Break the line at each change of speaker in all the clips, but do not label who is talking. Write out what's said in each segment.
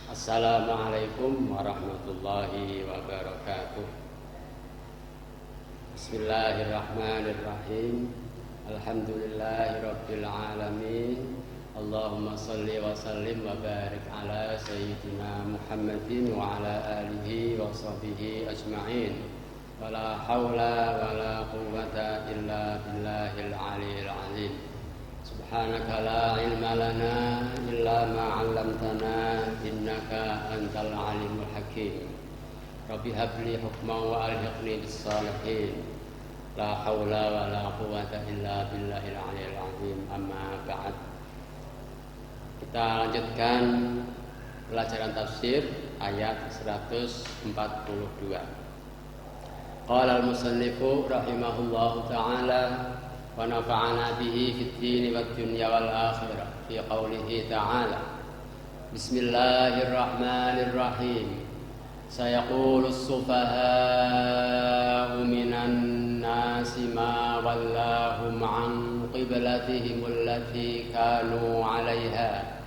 Assalamualaikum warahmatullahi wabarakatuh. Bismillahirrahmanirrahim. Alhamdulillahirabbil alamin. Allahumma shalli wa sallim wa barik ala sayyidina Muhammadin wa ala alihi wa sahbihi ajma'in. Wala haula wala quwwata illa billahil aliyyil azim. Subhanaka la ilma lana illa ma 'allamtana innaka antal alimul hakim. Rabbi habli hukman wa alhiqni bis salihin. La haula wa la quwwata illa billahil aliyyil azim. Amma ba'd. Kita lanjutkan pelajaran tafsir ayat 142. Qala al-musannifu rahimahullahu ta'ala wa nafa'ana bihi fid dini wad dunya wal akhirah fi qawlihi ta'ala Bismillahirrahmanirrahim sayaqulu as-sufaha'u minan nasi ma wallahum an qiblatihim allati kanu 'alayha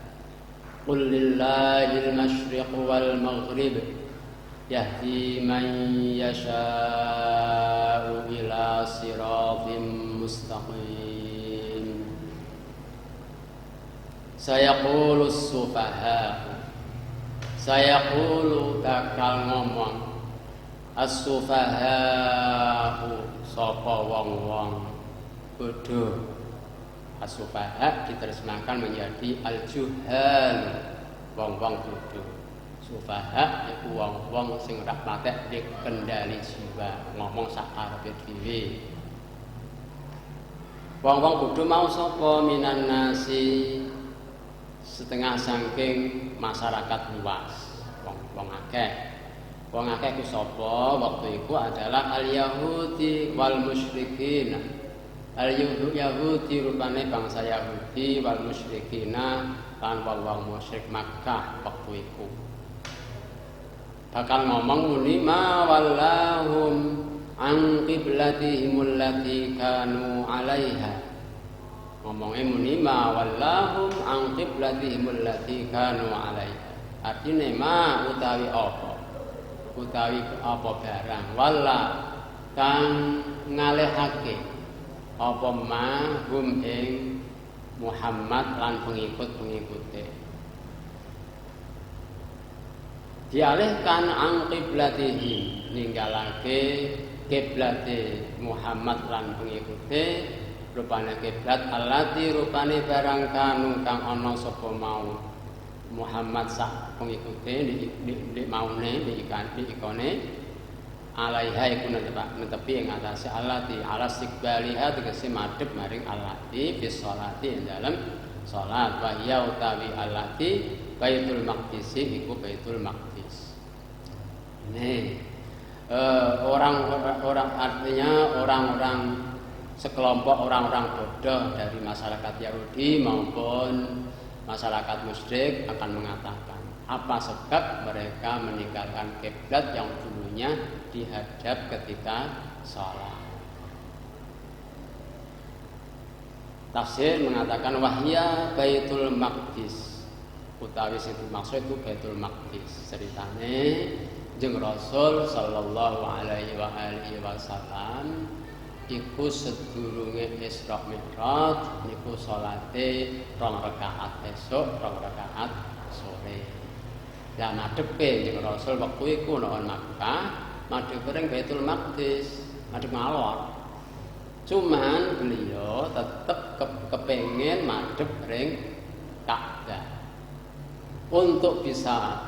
qul lillahil masyriq wal maghrib yahdi man yasha'u ila siratim mustaqim. Sayaqulu as-sufaha, sayaqulu bakal ngomong as-sufaha sapa wong-wong bodoh. As-sufaha diterjemahkan menjadi al-juhal, wong-wong bodoh. Sufaha iku wong-wong sing ora patek kendali jiwa, ngomong sak karepe dhewe. Wong-wong bodho mau sapa minan nasi, setengah saking masyarakat luas, wong akeh. Wong akeh ku sapa? Waktu iku adalah al-yahudi wal musyrikin. Al-yahudi rupane bangsa Yahudi, wal musyrikina lan wong musyrik Makkah waktu iku. Bakal ngomong muni ma wallahum an qiblatihim allati kanu 'alaiha. Ngomongnya muni ma wallahum an qiblatihim allati kanu 'alaiha. Artine ma utawi apa? Utawi apa barang walla kang ngalihake apa ma hum ing Muhammad lan pengikut-pengikute. Dialihkan ang qiblatihim, ninggalake kiblate Muhammad lan pengikute, rupane kiblat allati rupane barang kanu kang ana sapa mau Muhammad sak pengikute di maune di ikone alaiha iku netepi ing atase allati ala istiqbaliha tegese madhep maring allati fi sholati ing dalem salat wa ya utawi allati Baitul Maqdis iku Baitul Maqdis. Ini orang-orang artinya orang-orang sekelompok orang-orang bodoh dari masyarakat Yahudi maupun masyarakat musyrik akan mengatakan apa sebab mereka meninggalkan kiblat yang dulunya dihadap ketika sholat. Tafsir mengatakan wahya Baitul Maqdis, utawi sing dimaksud itu Baitul Maqdis. Ceritane jeung Rasul sallallahu alaihi wa alihi wasallam iku sedurunge Isra Mi'raj niku salate 2 rakaat esuk, 2 rakaat sore. Lah madhepe jeung Rasul wektu iku nang Makkah, madhep ring Baitul Maqdis, madhep ngalor. Cuman beliau tetap kepengen madhep ring Ka'bah. Untuk bisa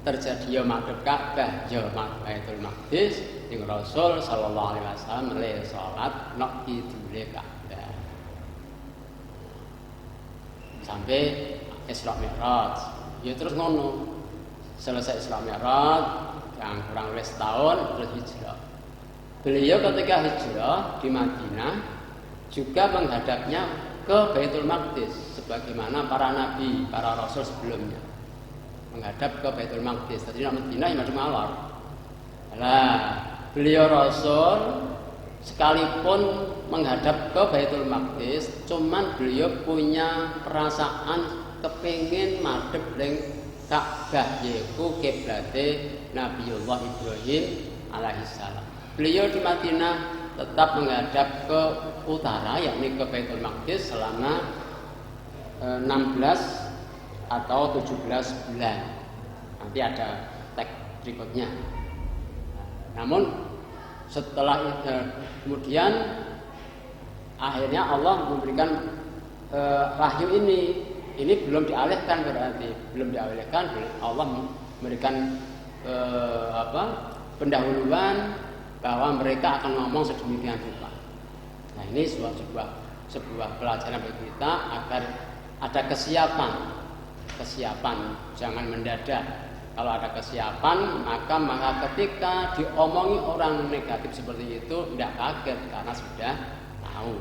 terjadi madhep Ka'bah ya Baitul Maqdis, ing Rasul sallallahu alaihi wasallam le salat nok kidule Ka'bah. Sampai Isra Mi'raj. Ya terus ngono. Selesai Isra Mi'raj yang kurang lebih setahun terus hijrah. Beliau ketika hijrah di Madinah juga menghadapnya ke Baitul Maqdis sebagaimana para nabi, para rasul sebelumnya menghadap ke Baitul Maqdis. Tadi nak Madinah yang macam alor. Lah, beliau rasul sekalipun menghadap ke Baitul Maqdis, cuman beliau punya perasaan kepengin madhep ring Ka'bah yaiku kiblate Nabiullah Ibrahim alaihissalam. Beliau di Madinah tetap menghadap ke utara, yakni ke Baitul Maqdis selama 16 atau 17 bulan. Nanti ada teks berikutnya. Namun setelah itu kemudian akhirnya Allah memberikan wahyu ini belum dialihkan, berarti belum dialihkan. Allah memberikan pendahuluan bahwa mereka akan ngomong sedemikian rupa. Nah, ini sebuah pelajaran bagi kita agar ada kesiapan, jangan mendadak. Kalau ada kesiapan, maka ketika diomongi orang negatif seperti itu tidak kaget karena sudah tahu.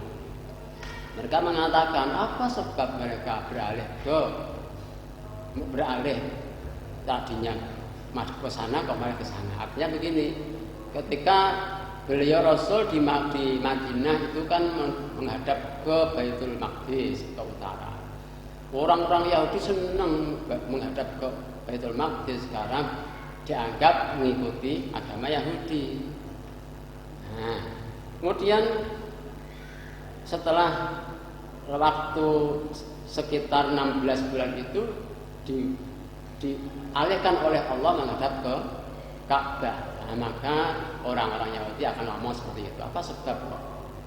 Mereka mengatakan apa sebab mereka beralih tadinya masuk ke sana kembali ke sana. Artinya begini, ketika beliau Rasul di Madinah itu kan menghadap ke Baitul Maqdis ke utara. Orang-orang Yahudi senang menghadap ke Baitul Maqdis karena dianggap mengikuti agama Yahudi. Nah, kemudian setelah waktu sekitar 16 bulan itu dialihkan oleh Allah menghadap ke Ka'bah. Nah, maka orang-orang Yahudi akan ngomong seperti itu. Apa sebab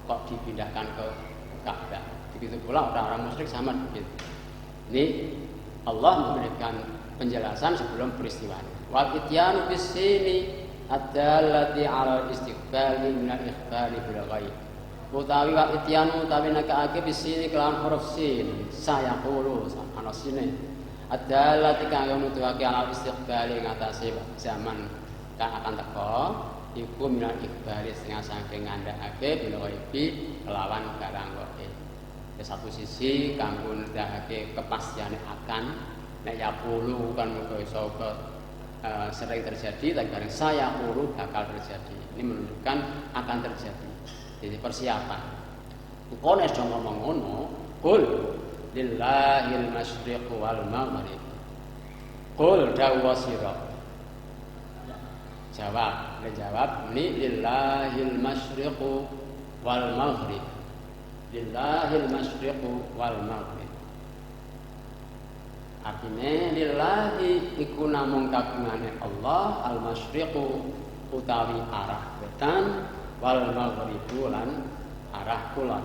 kok dipindahkan ke Ka'bah? Begitu pula orang-orang musyrik sama begitu. Ini Allah memberikan penjelasan sebelum peristiwanya. Wal ityanu bis sini adallati 'ala istiqbali min al-ikhbari bil ghaib. Utawi wal ityanu utawi nakaake bis sini kelawan huruf sin saya qulu ana sine. Adallati kang nuduhake 'ala istiqbali ngatasi zaman kang akan teko iku min al-ikhbari setengah saking ngandhakake bil ghaibi kelawan barang gaib. Di satu sisi kanggo ndahake kepastiane akan nek yaqulu kan muga iso sering terjadi, tapi bareng saya yaqulu bakal terjadi. Ini menunjukkan akan terjadi. Jadi persiapan. Kok nek do ngomong ngono, qul lillahil masyriq wal maghrib. Qul dawa sira. Jawab ni lillahil masyriq wal maghrib. Lillahil masyriqu wal maghrib. Artinya lillahi iku namung kagungane Allah al masyriqu utawi arah wetan wal maghribu lan arah kulon.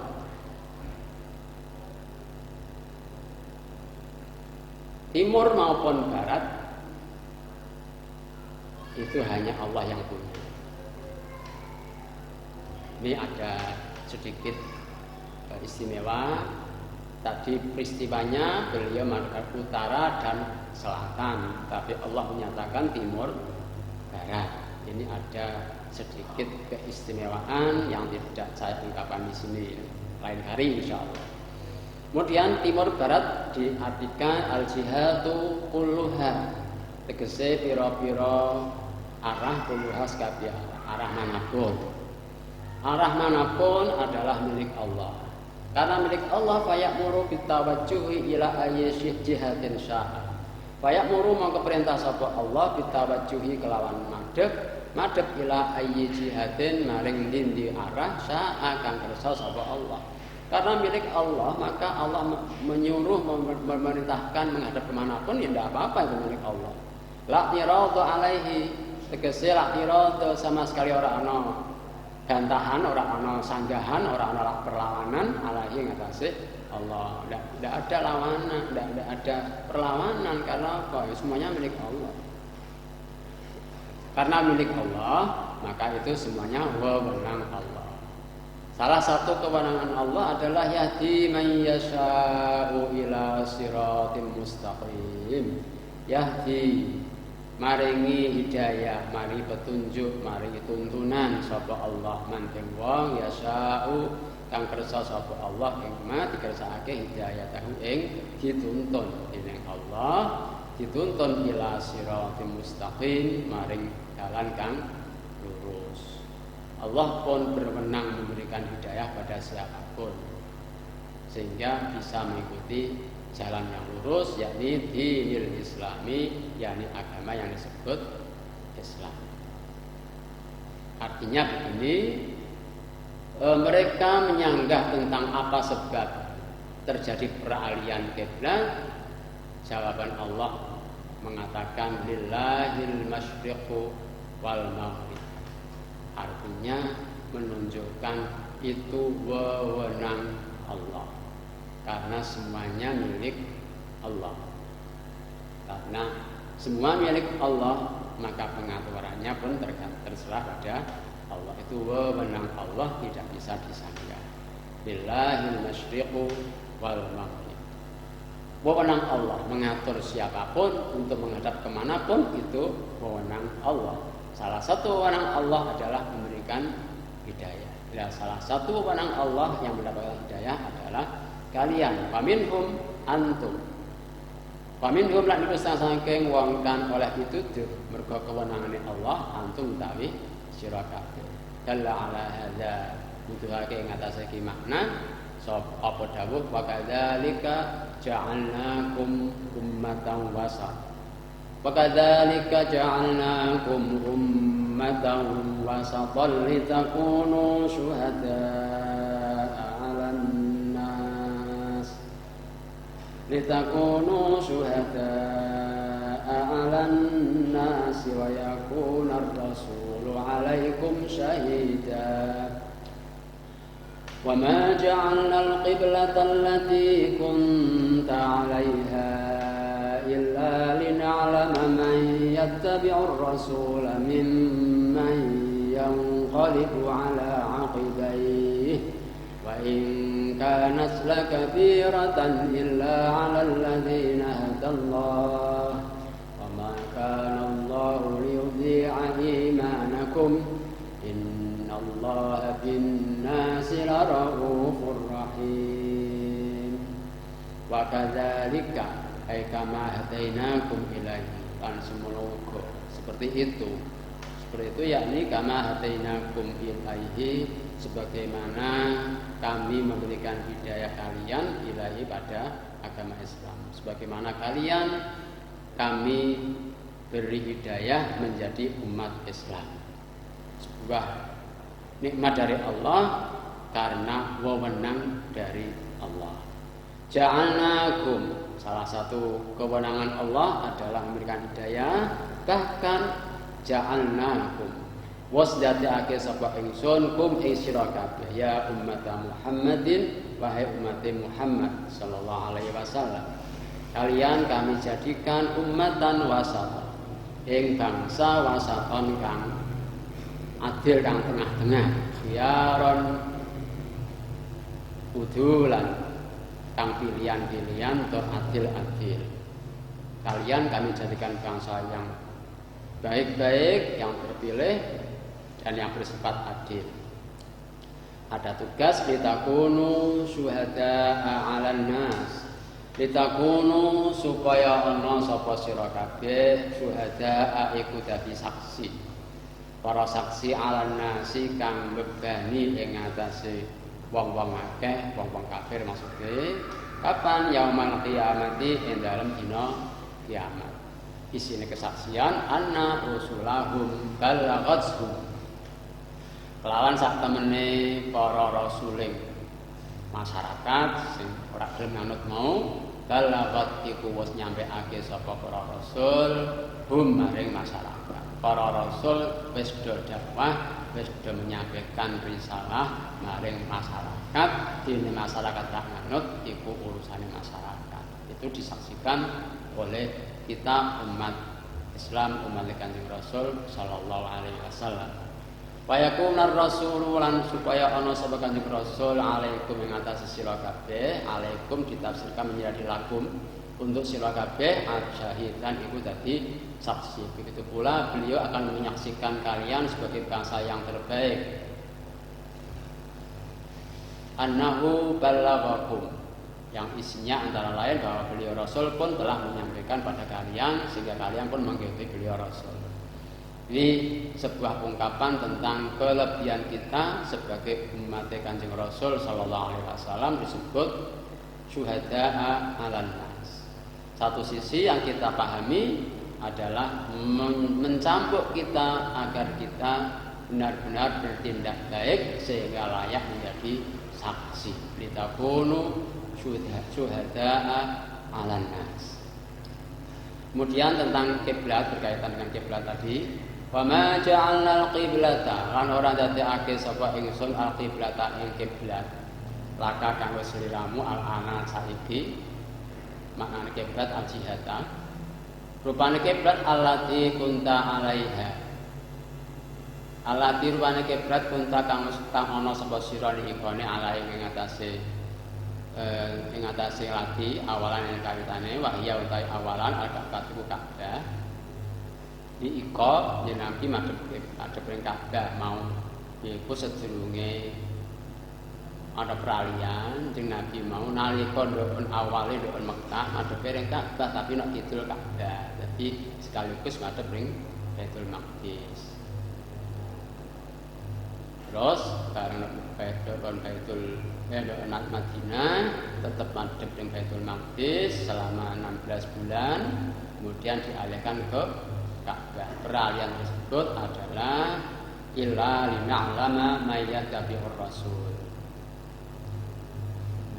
Timur maupun barat itu hanya Allah yang punya. Ini ada sedikit istimewa. Tadi peristiwanya beliau menghadap utara dan selatan, tapi Allah menyatakan timur barat. Ini ada sedikit keistimewaan yang tidak saya ungkapkan di sini, lain hari insya Allah. Kemudian timur barat diartikan al-jihatu kulluha, tegese piro-piro arah kulluha sekabiah, arah manapun. Arah manapun adalah milik Allah. Karena milik Allah, fayamuru bitawajjuhi ila ayyi jihatin sya'a. Fayamuru mongko perintah sapa Allah bitawajjuhi kelawan madhep ila ayyi jihatin maring ndi arah sya'a kang kersa sapa Allah. Karena milik Allah, maka Allah menyuruh memerintahkan menghadap kemanapun ya tidak apa-apa itu milik Allah. La tiradu alaihi, tegese la tiradu sama sekali ora ana gantahan, orang ana sanggahan, orang ana perlawanan alaihi ngatasé Allah. Tidak ada lawanan, tidak ada perlawanan karena apa? Semuanya milik Allah. Karena milik Allah, maka itu semuanya wewenang Allah. Salah satu kewenangan Allah adalah yahdi man yasha'u ila siratim mustaqim. Yahdi maringi hidayah, mari petunjuk, maringi tuntunan sapa Allah manting wong yasha'u kang kersa sapa Allah ing ma dikersakake hidayah tahu ing dituntun dening Allah, dituntun ila siratim mustaqim maring dalan kang lurus. Allah pun berwenang memberikan hidayah pada siapapun. sehingga bisa mengikuti jalan yang lurus, yakni dinil islami, yakni agama yang disebut Islam. Artinya begini, mereka menyanggah tentang apa sebab terjadi peralihan kiblat. Jawaban Allah mengatakan lillahil masyriqu wal maghrib. Artinya menunjukkan itu wewenang Allah, karena semuanya milik Allah. Karena semua milik Allah, maka pengaturannya pun terserah pada Allah. Itu wewenang Allah, tidak bisa disanggah. Billahil masyriqu wal maghrib. Wewenang Allah mengatur siapapun untuk menghadap kemanapun, itu wewenang Allah. Salah satu wewenang Allah adalah memberikan hidayah. Ya, salah satu wewenang Allah yang mendapatkan hidayah adalah kalian. Faminhum antum. Faminhum lan iku saking wong kang oleh pituduh mergo kewenangane Allah, antum tawi sira kabeh. Dalla ala hadza, nuduhake ing atase iki makna apa dawuh wa kadzalika ja'alnakum ummatan wasat. Wa kadzalika ja'alnakum ummatan wasatan litakunu syuhada'a 'alan nas. Litakunu syuhada'a 'alan nas wa yakuna ar-rasulu 'alaikum shahida. وما جعلنا القبلة التي كنت عليها إلا لنعلم من يتبع الرسول ممن ينقلب على عقبيه وإن كانت لكبيرة إلا على الذين هدى الله وما كان الله ليضيع إيمانكم Allah bin-nasi lara'ufur rahim. Wa kadzalika ay kama hadainakum ilaihi, lan semoga seperti itu yakni kama hadainakum ilaihi, sebagaimana kami memberikan hidayah kalian ilaihi pada agama Islam, sebagaimana kalian kami beri hidayah menjadi umat Islam. Sebuah nikmat dari Allah karena wewenang dari Allah. Ja'alnakum, salah satu kewenangan Allah adalah memberikan hidayah. Bahkan ja'alnakum wasdatiake sapa ingsun kum ing sira kabeh ya ummat Muhammadin, wahai umat Muhammad sallallahu alaihi wasallam. Kalian kami jadikan ummatan wasatan, ing bangsa wasaton kang adil, kang tengah-tengah, khiyaron udulan, kang pilihan-pilihan atau adil-adil. Kalian kami jadikan bangsa yang baik-baik, yang terpilih dan yang bersifat adil. Ada tugas litakunu syuhada'a 'alan nas. Litakunu supaya ana sapa sira kabeh syuhada'a iku dadi saksi. Para saksi 'alan nasi kang mbebani ing atase wong-wong akeh, wong-wong kafir maksude. Kapan yaumal qiyamati, ing dalem dina kiamat. Isine kesaksian anna rusulahum balaghathum. Kelawan sak temene para rasuling masyarakat sing ora gelem nganut mau, balaghat iku wis nyampekake sapa para rasul hum maring masyarakat. Para rasul wis do dakwah, wis do menyampaikan risalah maring masyarakat. Dene masyarakat tak nganut iku urusane masyarakat. Itu disaksikan oleh kita umat Islam, umat Kanjeng Rasul sallallahu alaihi wasallam. Wa yakunar rasulu, lan supaya ana sapa Kanjeng Rasul alaikum ing atas sira kabeh. Alaikum ditafsirkan menjadi lakum, untuk sira kabeh, syahidan iku dadi saksi. Begitu pula beliau akan menyaksikan kalian sebagai bangsa yang terbaik. Annahu balaghakum, yang isinya antara lain bahwa beliau Rasul pun telah menyampaikan pada kalian sehingga kalian pun mengikuti beliau Rasul. Ini sebuah ungkapan tentang kelebihan kita sebagai umat Kanjeng Rasul sallallahu alaihi wasallam, disebut syuhada'a 'alan nas. Satu sisi yang kita pahami adalah mencambuk kita agar kita benar-benar bertindak baik sehingga layak menjadi saksi. Litakunu syuhada'a 'alan nas. Kemudian tentang kiblat, berkaitan dengan kiblat tadi, wa ma ja'alna al-qiblata, lan ora dadekake sapa ingsun al-qiblata ing kiblat laka kanggo sliramu al-ana saiki. Maknane kiblat al-jihata, rupane kiblat allati kunta alaiha, allati rupane kiblat kunta kang ana sapa sira nikone alai ing atase lati awalan ing kawitane wahya utai awalan al-Ka'bah Ka'bah diiko yen Nabi madhep ing Ka'bah mau iku sedurunge ana peralihan jeung Nabi mau nalika ndhukun awale ndhukun Mekah madhep ing Ka'bah tapi nek kidul Ka'bah. Dadi sekaligus madhep ing Baitul Maqdis. Terus bareng Baitul Madinah tetap madhep ing Baitul Maqdis selama 16 bulan, kemudian dialihkan ke Ka'bah. Peralihan tersebut adalah illa lina'lama may yattabi'ur rasul.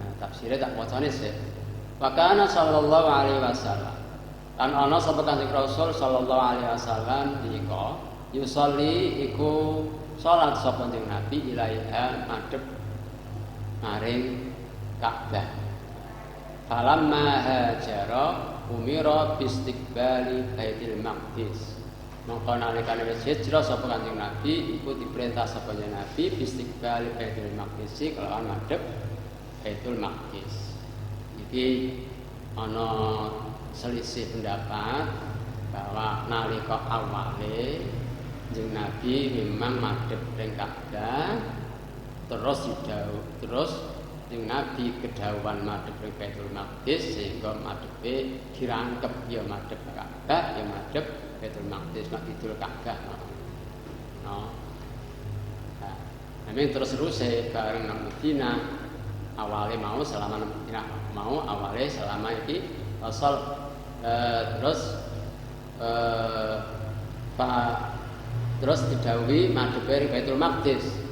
Nah, tafsirnya tak wacane sih. Wa kana sallallahu alaihi wasallam. Lan ana sapa Kanjeng Rasul sallallahu alaihi wasallam dika yusolli iku salat sapa Kanjeng Nabi ilaiha madhep maring Ka'bah. Falamma hajara umira bistiqbali Baitul Maqdis. Mongko nalikane wis hijrah sapa Kanjeng Nabi iku diperintah sapa Nabi bistiqbali Baitul Maqdis kelawan madhep Baitul Maqdis. Iki ana selisih pendapat bahwa nalika awale Kanjeng Nabi memang madhep ing Ka'bah terus Kanjeng Nabi kedhawuhan madhep ing Baitul Maqdis sehingga madhepe dirangkep ya madhep Ka'bah ya madhep Baitul Maqdis mak kidul Ka'bah. No. Nah, terus bareng nang Madinah awale mau selama nang Madinah mau awale selama iki asal terus didhawuhi madhep ing Baitul Maqdis.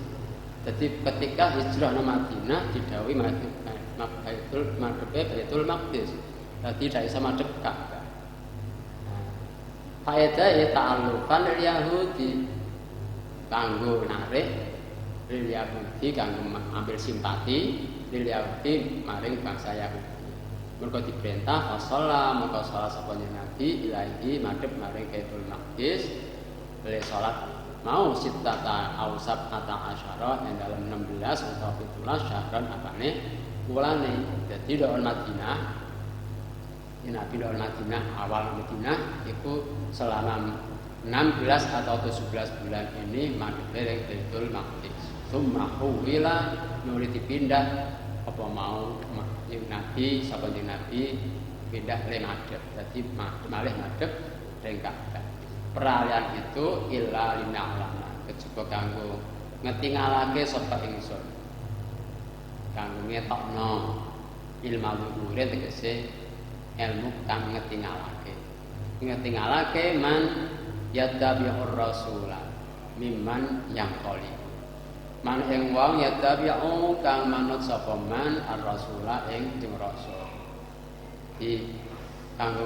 Jadi ketika hijrah nang Madinah didhawuhi madhep Baitul Maqdis. Jadi tidak bisa madhep Ka'bah. Faedah ta'alluqan lil Yahudi kanggo narik lil Yahudi kanggo ambil simpati lil Yahudi maring bangsa Yahudi. Mergo diperintah fasalla maka salat sapa Nabi ilahi madhep maring Baitul Maqdis oleh salat mau sittata ausab kata asyara yang dalam 16 atau 17 syahran apane bulane. Jadi doon Madinah Nabi doon Madinah awal Madinah itu selama 16 atau 17 bulan ini madhep ing Baitul Maqdis. Tsumma huwila nuli dipindah apa mau Nabi sapa Nabi pindah le madhep. Dadi malih madhep ing Ka'bah. Peralihan itu illa lina'lama kejaba kanggo ngetingalake sapa ingsun. Kanggo ngetokno ilmu luhur tegese ilmu kang ngetingalake. Ngetingalake man yattabi'ur rasula mimman yang qali. Man ing wong yattabi'u kang manut sapa man ar-rasula ing rasul. Di kanggo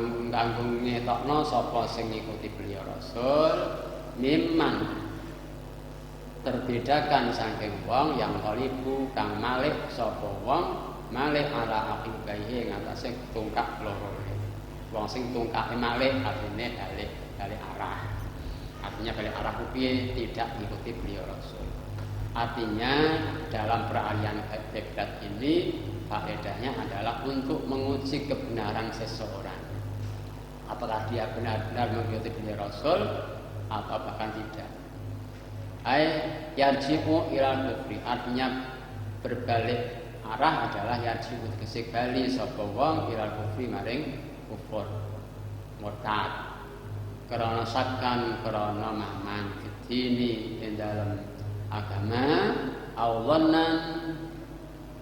ngetokno sapa sing ngikuti beliau rasul mimman terbedakan saking wong yang qalibu kang malih sapa wong malih ala aqibaihi ngatasé tungkak loro. Wong sing tungkake malih artine balik arah. Artinya balik arah piye tidak mengikuti beliau rasul. Artinya dalam peralihan kiblat ini faedahnya adalah untuk menguji kebenaran seseorang. Apakah dia benar-benar mengikuti beliau rasul atau bahkan tidak. Yarji'u ilal kufri, artinya berbalik arah adalah yarji'u tegese bali sapa wong ilal kufri maring kufur murtad. Karena sakkan karena mahman fitini ing dalam agama aulanan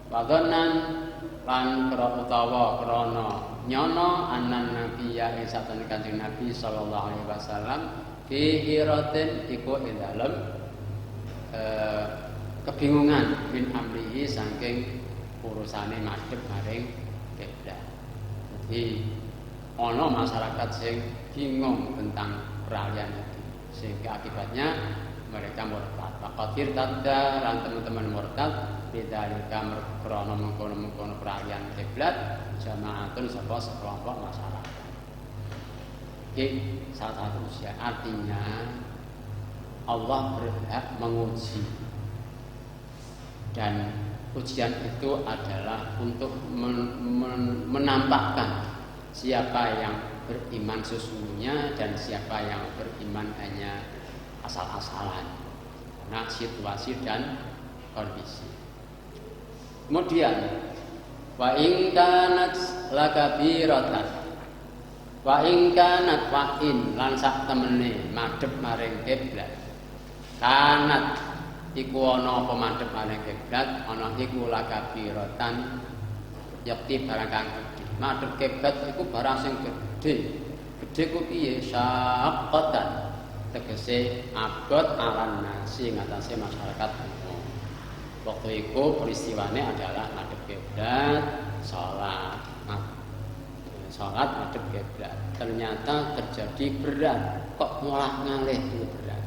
wadhanan lan krana nyono anan nabi ya ing satene Kanjeng Nabi sallallahu alaihi wasallam fi hiratin iku ing dalem kebingungan min amrihi saking urusane madhep maring kiblat. Jadi ana masyarakat sing bingung tentang peralihan itu, sehingga akibatnya mereka murtad. Faqatir tadda lan teman-teman murtad bidzalika krana mengkono-mengkono peralihan kiblat jamaatun sapa sekelompok masyarakat. Ini salah satu ujian, artinya Allah berhak menguji, dan ujian itu adalah untuk menampakkan siapa yang beriman sesungguhnya dan siapa yang beriman hanya asal-asalan karena situasi dan kondisi. Kemudian wa in kanat lakabiratan wa in kanat wa in lan sak temene madhep maring kiblat kanat iku ana apa madhep maring kiblat ana iku lakabiratan yakti barang kang gedhe. Madhep kiblat iku barang sing gedhe. Gedhe ku piye? Syaqqatan tegese abot alan nasi ngatasi masyarakat umum. Waktu itu peristiwane adalah madhep kiblat, salat madhep kiblat. Ternyata terjadi berat, kok malah ngalih itu berat.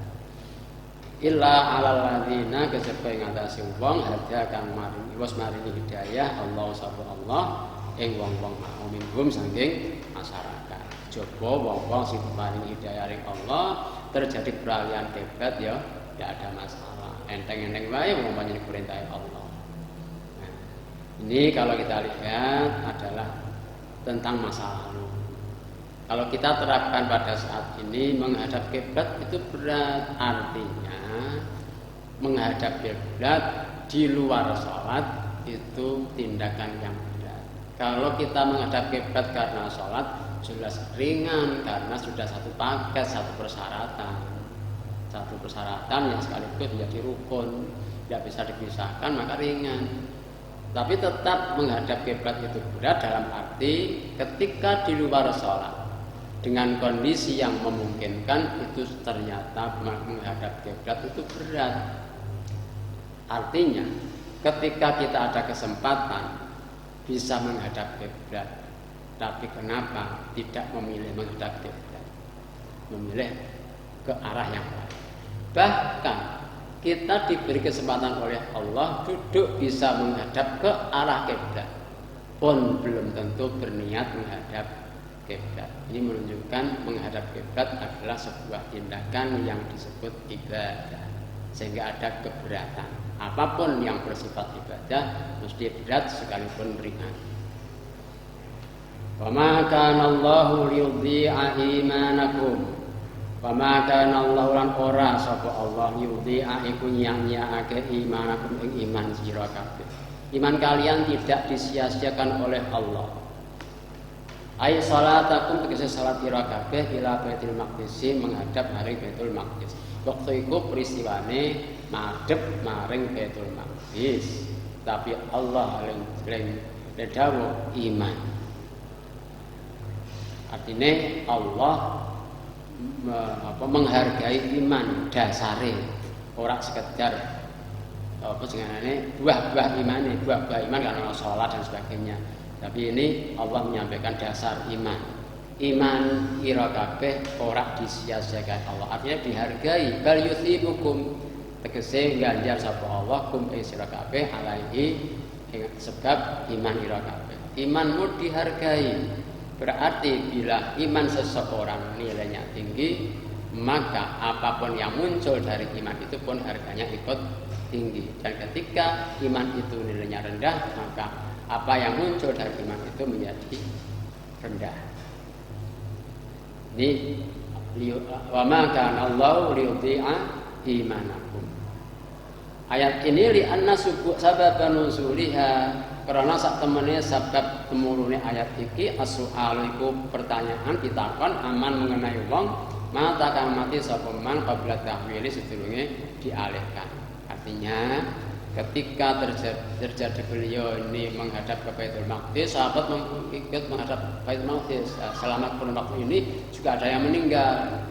Illa alal ladzina kejaba ing ngatasi wong hadza kang maringi wis maringi hidayah Allah subhanahu Allah ing wong-wong minhum saking masyarakat. Coba wong-wong sing maringi hidayah ring Allah terjadi peralihan kiblat ya tidak ada masalah. Enteng-enteng wae umpamanya perintah Allah. Nah, ini kalau kita lihat adalah tentang masa lalu. Kalau kita terapkan pada saat ini menghadap kiblat itu berat, artinya menghadap kiblat di luar sholat itu tindakan yang berat. Kalau kita menghadap kiblat karena sholat jelas ringan karena sudah satu paket, satu persyaratan yang sekaligus menjadi rukun, tidak bisa dipisahkan maka ringan. Tapi tetap menghadap kiblat itu berat dalam arti ketika di luar sholat dengan kondisi yang memungkinkan itu ternyata menghadap kiblat itu berat. Artinya ketika kita ada kesempatan bisa menghadap kiblat, tapi kenapa tidak memilih menghadap kiblat, memilih ke arah yang lain. Bahkan kita diberi kesempatan oleh Allah duduk bisa menghadap ke arah kiblat pun belum tentu berniat menghadap kiblat. Ini menunjukkan menghadap kiblat adalah sebuah tindakan yang disebut ibadah, sehingga ada keberatan. Apapun yang bersifat ibadah mesti berat sekalipun ringan. Wa ma kana Allahu liyudhi'a imanakum. Wa ma kana Allahu lan ora sapa Allah yudhi'a iku nyang-nyangake imanakum ing iman sira kabeh. Iman kalian tidak disia-siakan oleh Allah. Ai salatakum tegese salat ira kabeh ila Baitul Maqdis menghadap maring Baitul Maqdis. Waktu itu peristiwane madhep maring Baitul Maqdis. Tapi Allah ling dawuh iman. Artinya Allah menghargai iman dasare, ora sekedar apa jenenge buah-buah imane, buah-buah iman karena salat dan sebagainya. Tapi ini Allah menyampaikan dasar iman. Iman ira kabeh ora disia-siakan Allah. Artinya dihargai. Bal yuthibukum tegese ganjar sapa Allah kum sira kabeh alaihi sebab iman ira kabeh. Imanmu dihargai. Berarti bila iman seseorang nilainya tinggi, maka apapun yang muncul dari iman itu pun harganya ikut tinggi. Dan ketika iman itu nilainya rendah, maka apa yang muncul dari iman itu menjadi rendah. Ini wa ma kana Allahu liyudhi'a imanakum. Ayat ini li anna sababan nuzuliha karena sak temene sebab temurune ayat iki as-su'al iku pertanyaan ditakon aman mengenai wong mata kang mati sapa man qabla tahwili sedurunge dialihkan. Artinya ketika terjadi beliau ini menghadap ke Baitul Maqdis, sahabat ikut menghadap Baitul Maqdis. Selama kurun waktu ini juga ada yang meninggal.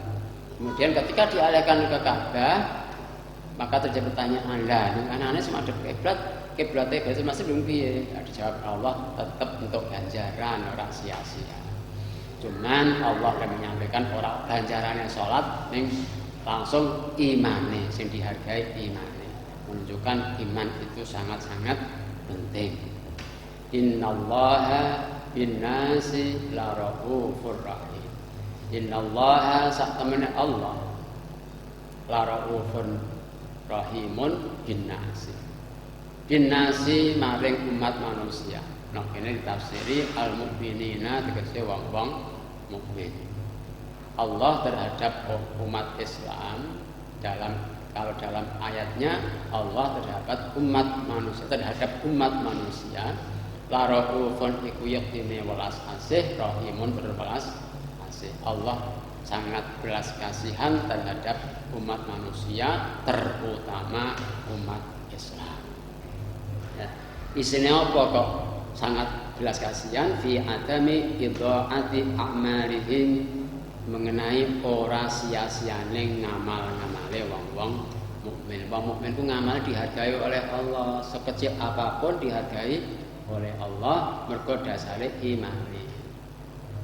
Kemudian ketika dialihkan ke Ka'bah, maka terjadi pertanyaan, lah anak-anaknya semua ada kiblatnya Baitul Maqdis belum piye? Dijawab Allah, tetap untuk ganjaran, orang sia-sia. Cuman Allah akan menyampaikan orang ganjarannya sholat, langsung imane, yang dihargai imane. Menunjukkan iman itu sangat-sangat penting. Innallaha binnasi laraufur rahim. Innallaha saktemene Allah laraufun rahimun binnasi. Binnasi maring umat manusia. Nah kene ditafsiri al-mukminina tegese wong-wong mukmin. Allah terhadap umat Islam kalau dalam ayatnya Allah terhadap umat manusia la raufun iku yaktine welas asih rahimun berwelas asih. Allah sangat belas kasihan terhadap umat manusia, terutama umat Islam. Ya, isinya apa kok sangat belas kasihan? Fi adami idhaati a'malihim, mengenai ora sia-siane ngamal-ngamale wong-wong mukmin. Wong mukmin ku ngamal dihargai oleh Allah, sekecil apapun dihargai oleh Allah mergo dasare imane.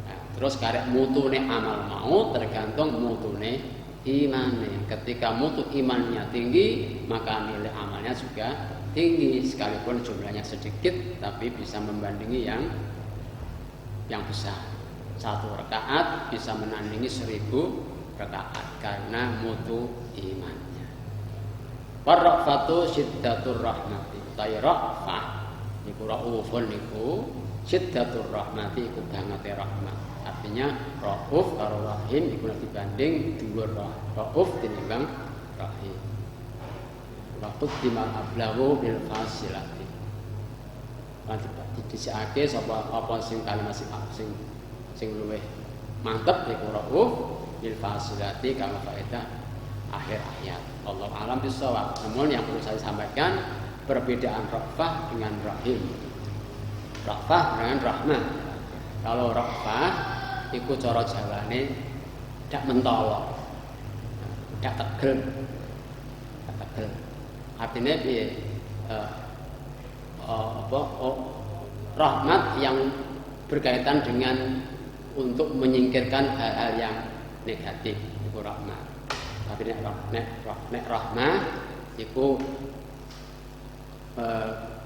Nah, terus karek mutune amal mau tergantung mutune imane. Ketika mutu imannya tinggi, maka nilai amalnya juga tinggi, sekalipun jumlahnya sedikit tapi bisa membandingi yang besar. 1 rakaat bisa menandingi 1000 rakaat karena mutu imannya. Warrafatu syiddatur rahmati. Utai rafah niku raufun niku syiddatur rahmati iku bangete rahmat. Artinya rauf karo rahim iku dibanding dhuwur rauf tinimbang rahim. Waktu timal ablawu bil fasilati. Lan didhisikake sapa apa sing kalimat sing luwih mantep iku rauf bil fasilati kang faedah akhir ayat. Allah alam bisawab. Namun yang perlu saya sampaikan perbedaan rafah dengan rahim. Rafah dengan rahmah. Kalau rafah iku cara Jawane dak mentolo. Dak tegel. Artinya piye? Rahmat yang berkaitan dengan untuk menyingkirkan hal-hal yang negatif, itu rahmat. Tapi nek rahmah itu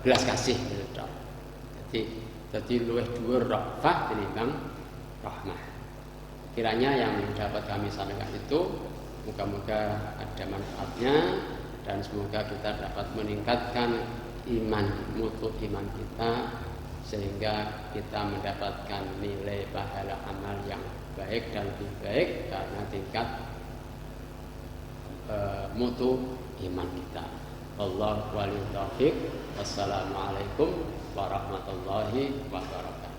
belas kasih gitu. Jadi luwih dhuwur rafah tinimbang rahmah. Kiranya yang dapat kami sampaikan itu moga-moga ada manfaatnya dan semoga kita dapat meningkatkan mutu iman kita sehingga kita mendapatkan nilai pahala amal yang baik dan lebih baik karena tingkat mutu iman kita. Wallahu waliyul taufiq. Wassalamualaikum warahmatullahi wabarakatuh.